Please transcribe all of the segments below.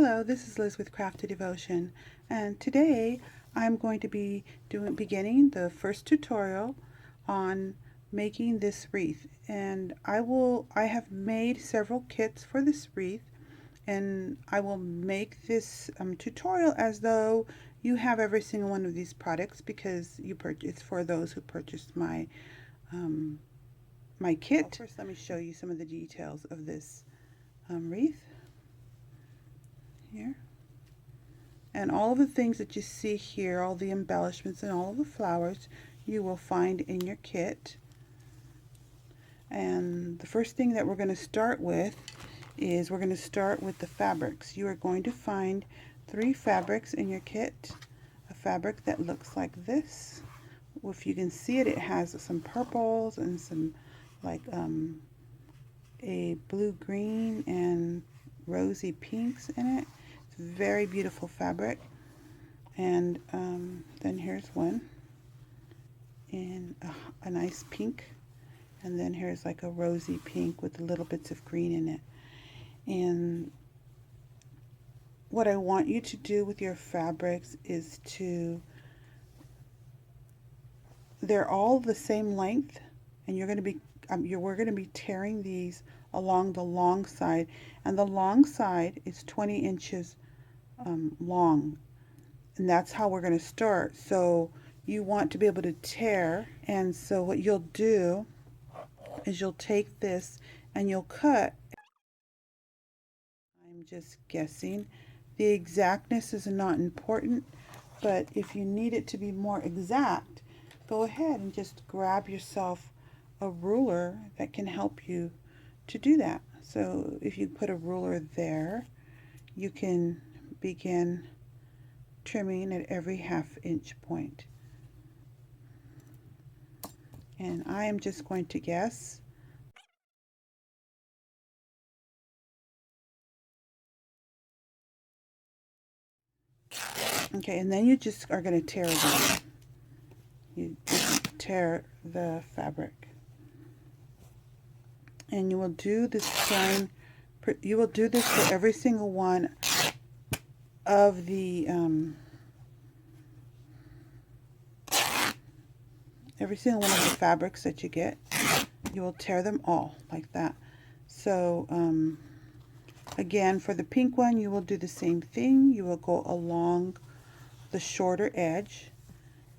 Hello, this is Liz with Crafty Devotion, and today I'm going to be beginning the first tutorial on making this wreath. And I have made several kits for this wreath, and I will make this tutorial as though you have every single one of these products, because it's for those who purchased my my kit. Well, first let me show you some of the details of this wreath here. And all of the things that you see here, all the embellishments and all of the flowers, you will find in your kit. And the first thing that we're going to start with is we're going to start with the fabrics. You are going to find 3 fabrics in your kit. A fabric that looks like this. If you can see it, it has some purples and some like a blue-green and rosy pinks in it. Very beautiful fabric. And then here's one in a nice pink, and then here's like a rosy pink with little bits of green in it. And what I want you to do with your fabrics is they're all the same length, and you're going to be we're going to be tearing these along the long side, and the long side is 20 inches long, and that's how we're going to start. So you want to be able to tear, and so what you'll do is you'll take this and you'll cut. I'm just guessing. The exactness is not important, but if you need it to be more exact, go ahead and just grab yourself a ruler that can help you to do that. So if you put a ruler there, you can begin trimming at every ½ point. And I am just going to guess. Okay, and then you just are going to tear it down. You just tear the fabric. And you will do this for every single one of the fabrics that you get. You will tear them all like that. So again, for the pink one, you will do the same thing. You will go along the shorter edge,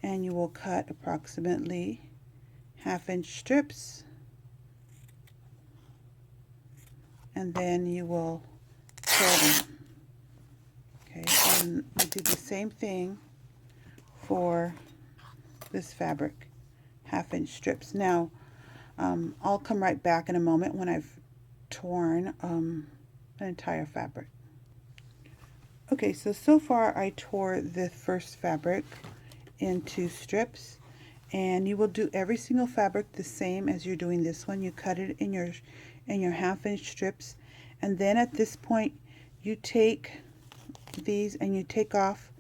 and you will cut approximately ½ strips, and then you will tear them. Okay, and we do the same thing for this fabric, ½ strips. Now I'll come right back in a moment when I've torn an entire fabric. Okay, so far I tore the first fabric into strips, and you will do every single fabric the same as you're doing this one. You cut it in your ½ strips, and then at this point you take these and you take off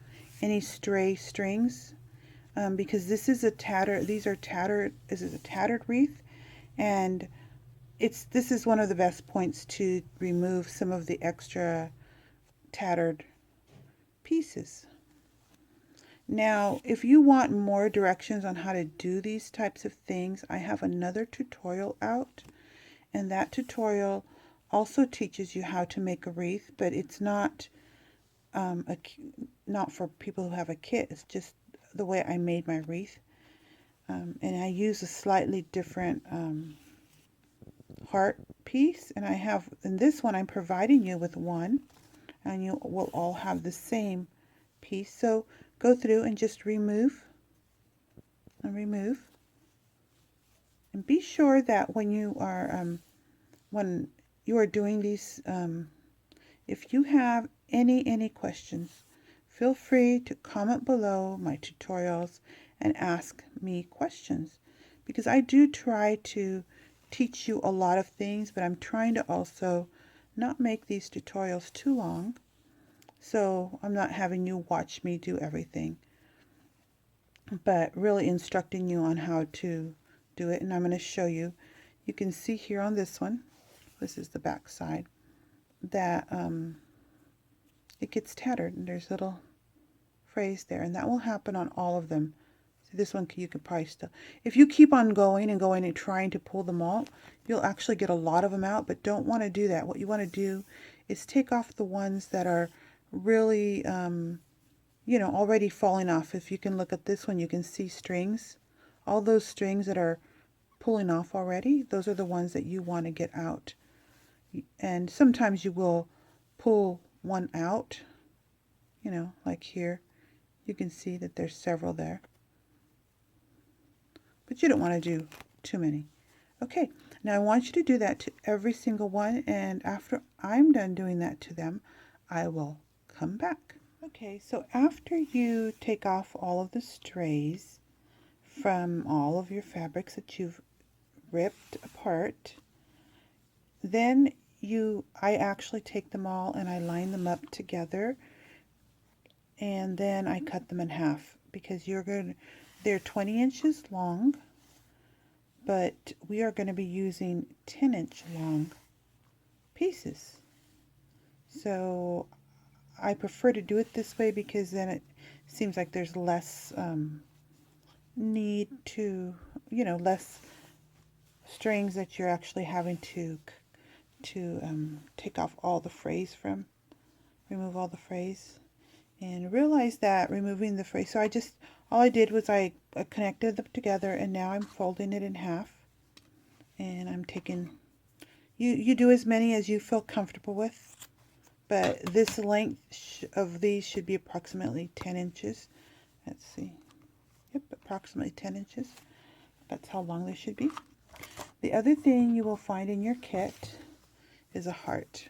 any stray strings, because this is a tattered wreath, and this is one of the best points to remove some of the extra tattered pieces. Now, if you want more directions on how to do these types of things, I have another tutorial out, and that tutorial also teaches you how to make a wreath, but it's not not for people who have a kit. It's just the way I made my wreath, and I use a slightly different heart piece, and in this one I'm providing you with one, and you will all have the same piece. So go through and just remove and remove, and be sure that when you are doing these, if you have any questions, feel free to comment below my tutorials and ask me questions, because I do try to teach you a lot of things, but I'm trying to also not make these tutorials too long, so I'm not having you watch me do everything, but really instructing you on how to do it. And I'm going to show you. You can see here on this one, this is the back side, that it gets tattered, and there's a little phrase there, and that will happen on all of them. So this one you could probably still, if you keep on going and trying to pull them all, you'll actually get a lot of them out, but don't want to do that. What you want to do is take off the ones that are really, you know, already falling off. If you can look at this one, you can see strings. All those strings that are pulling off already, those are the ones that you want to get out. And sometimes you will pull one out, you know, like here. You can see that there's several there. But you don't want to do too many. Okay, now I want you to do that to every single one, and after I'm done doing that to them, I will come back. Okay, so after you take off all of the strays from all of your fabrics that you've ripped apart, then I actually take them all and I line them up together, and then I cut them in half because they're 20 inches long, but we are going to be using 10-inch long pieces. So I prefer to do it this way because then it seems like there's less need to, you know, less strings that you're actually having to take off all the frays from, remove all the frays. And realize that removing the fray, so all I did was I connected them together, and now I'm folding it in half, and I'm taking, you do as many as you feel comfortable with, but this length of these should be approximately 10 inches. Let's see, yep, approximately 10 inches. That's how long they should be. The other thing you will find in your kit is a heart,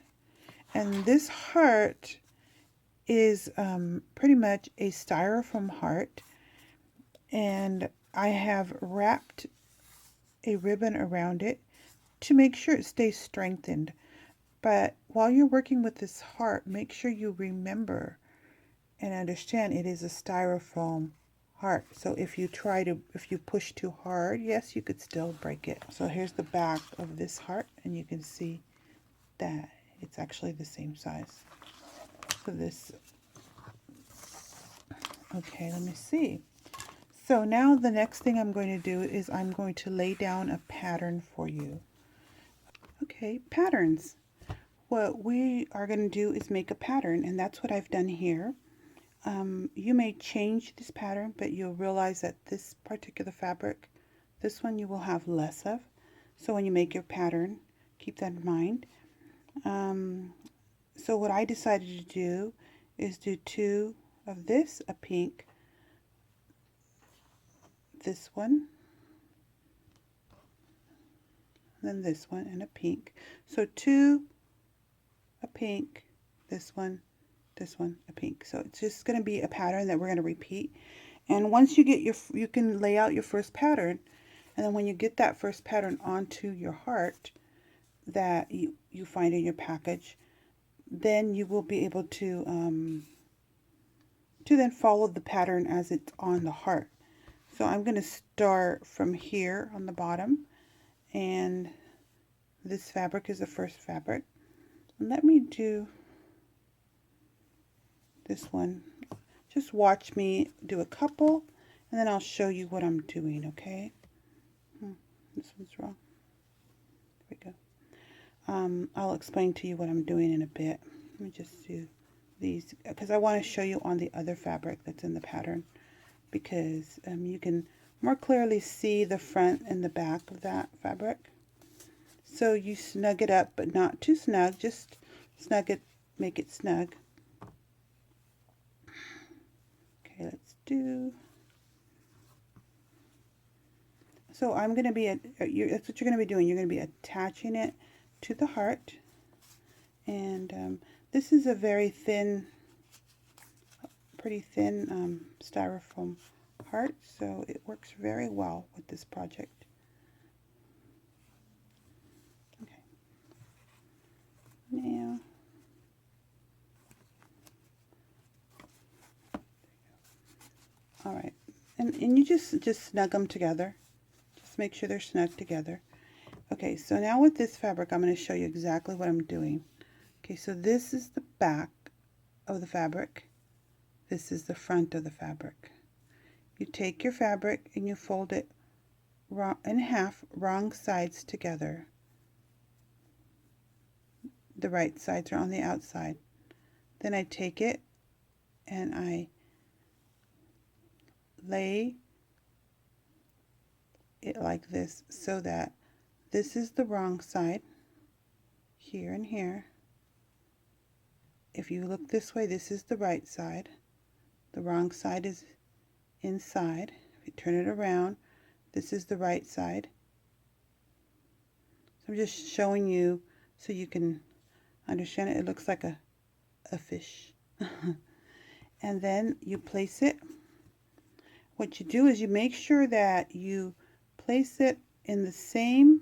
and this heart is pretty much a styrofoam heart, and I have wrapped a ribbon around it to make sure it stays strengthened. But while you're working with this heart, make sure you remember and understand it is a styrofoam heart. So if you push too hard, yes, you could still break it. So here's the back of this heart, and you can see that it's actually the same size. So this, okay, let me see. So now the next thing I'm going to do is I'm going to lay down a pattern for you. Okay, patterns. What we are going to do is make a pattern, and that's what I've done here. You may change this pattern, but you'll realize that this particular fabric, this one you will have less of. So when you make your pattern, keep that in mind. So what I decided to do is do two of this, a pink, this one, then this one, and a pink. So two, a pink, this one, a pink. So it's just going to be a pattern that we're going to repeat. And once you get you can lay out your first pattern, and then when you get that first pattern onto your heart that you find in your package, then you will be able to then follow the pattern as it's on the heart. So I'm going to start from here on the bottom, and this fabric is the first fabric. And let me do this one. Just watch me do a couple, and then I'll show you what I'm doing, okay? This one's wrong. There we go. I'll explain to you what I'm doing in a bit. Let me just do these, because I want to show you on the other fabric that's in the pattern, because you can more clearly see the front and the back of that fabric. So you snug it up, but not too snug, just snug it, make it snug. Okay, let's do, so I'm going to be, that's what you're going to be doing. You're going to be attaching it to the heart, and this is a very thin, pretty thin styrofoam heart, so it works very well with this project. Okay. Now, all right, and you just snug them together. Just make sure they're snug together. Okay, so now with this fabric, I'm going to show you exactly what I'm doing. Okay, so this is the back of the fabric. This is the front of the fabric. You take your fabric and you fold it in half, wrong sides together. The right sides are on the outside. Then I take it and I lay it like this so that this is the wrong side here and here. If you look this way, this is the right side. The wrong side is inside. If you turn it around, this is the right side. So I'm just showing you so you can understand it. It looks like a fish. And then you place it. What you do is you make sure that you place it in the same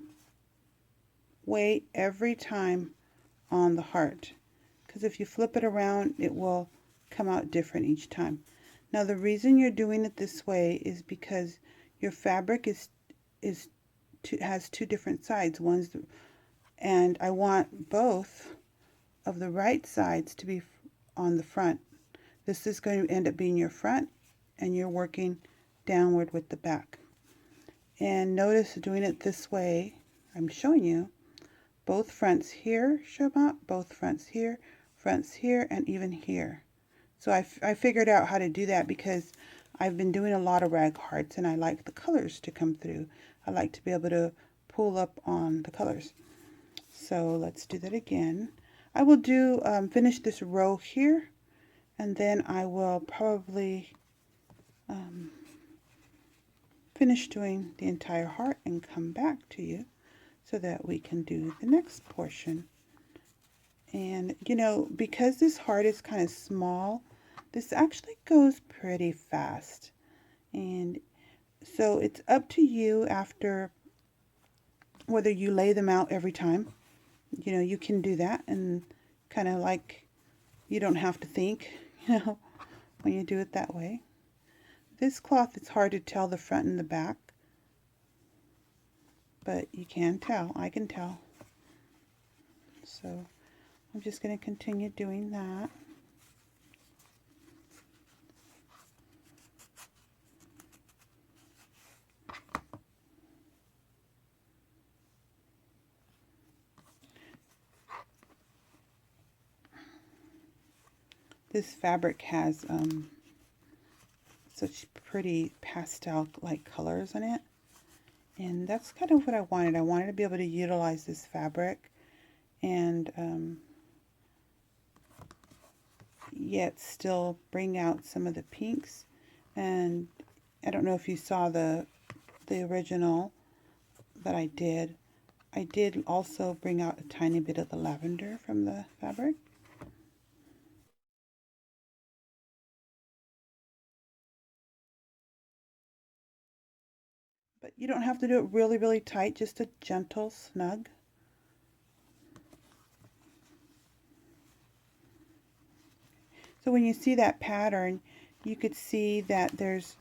way every time on the heart, because if you flip it around, it will come out different each time. Now the reason you're doing it this way is because your fabric has two different sides. And I want both of the right sides to be on the front. This is going to end up being your front, and you're working downward with the back. And notice doing it this way, I'm showing you both fronts here show up, both fronts here, and even here. So I figured out how to do that because I've been doing a lot of rag hearts and I like the colors to come through. I like to be able to pull up on the colors. So let's do that again. I will do finish this row here, and then I will probably finish doing the entire heart and come back to you so that we can do the next portion. And you know, because this heart is kind of small, this actually goes pretty fast. And so it's up to you after whether you lay them out every time. You know, you can do that and kind of like you don't have to think, you know, when you do it that way. This cloth, it's hard to tell the front and the back, but you can tell. I can tell. So I'm just going to continue doing that. This fabric has such pretty pastel-like colors in it, and that's kind of what I wanted. I wanted to be able to utilize this fabric and yet still bring out some of the pinks. And I don't know if you saw the original that I did. I did also bring out a tiny bit of the lavender from the fabric. But you don't have to do it really, really tight, just a gentle snug. So when you see that pattern, you could see that there's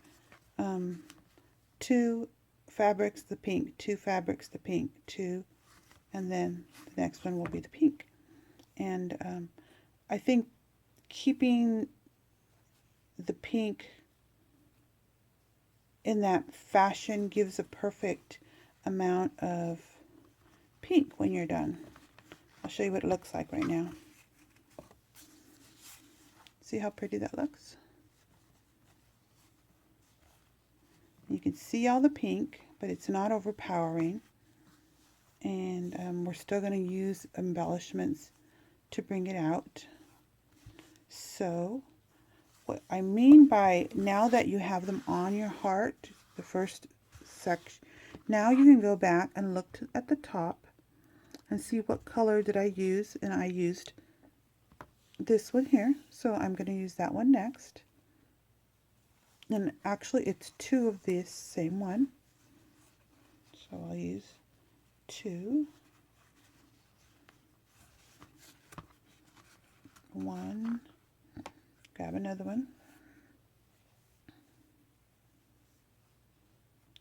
two fabrics, the pink, two fabrics, the pink, two, and then the next one will be the pink. And I think keeping the pink in that fashion gives a perfect amount of pink when you're done. I'll show you what it looks like right now. See how pretty that looks? You can see all the pink, but it's not overpowering. And we're still going to use embellishments to bring it out. So what I mean by now that you have them on your heart, the first section, now you can go back and look at the top and see what color did I use. And I used this one here, so I'm going to use that one next. And actually it's two of this same one, so I'll use two. One, grab another one.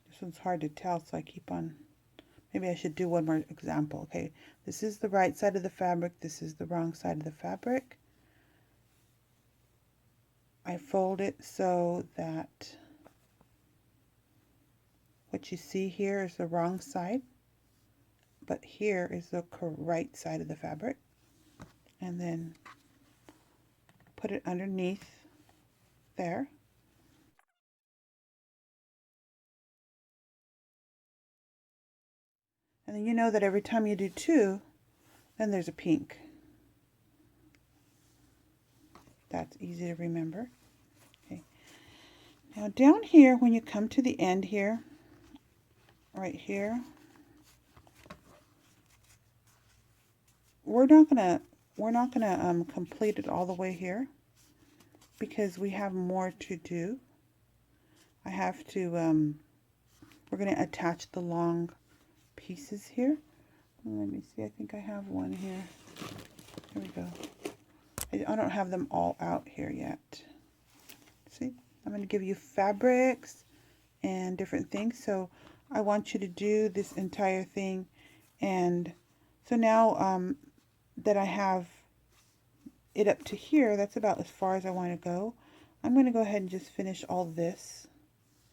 This one's hard to tell, so I keep on, maybe I should do one more example. Okay, this is the right side of the fabric, this is the wrong side of the fabric. I fold it so that what you see here is the wrong side, but here is the right side of the fabric. And then put it underneath there. And then you know that every time you do two, then there's a pink. That's easy to remember. Okay. Now down here, when you come to the end here, right here, we're not gonna complete it all the way here because we have more to do. I have to we're gonna attach the long pieces here. Let me see, I think I have one here. There we go. I don't have them all out here yet. See, I'm going to give you fabrics and different things. So I want you to do this entire thing. And so now that I have it up to here, that's about as far as I want to go. I'm going to go ahead and just finish all this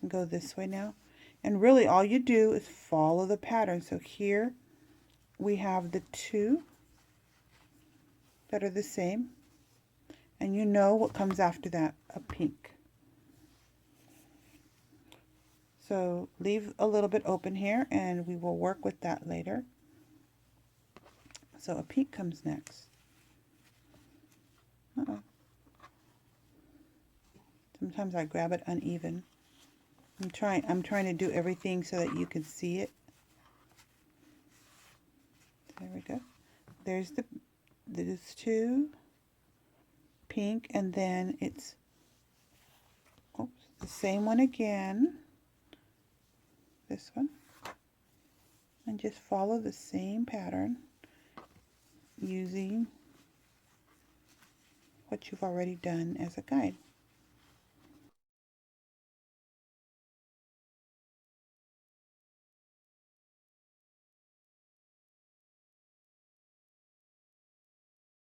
and go this way now. And really all you do is follow the pattern. So here we have the two that are the same. And you know what comes after that, a pink. So leave a little bit open here and we will work with that later. So a pink comes next. Sometimes I grab it uneven. I'm trying to do everything so that you can see it. There we go. There's two pink, and then it's the same one again, this one, and just follow the same pattern using what you've already done as a guide.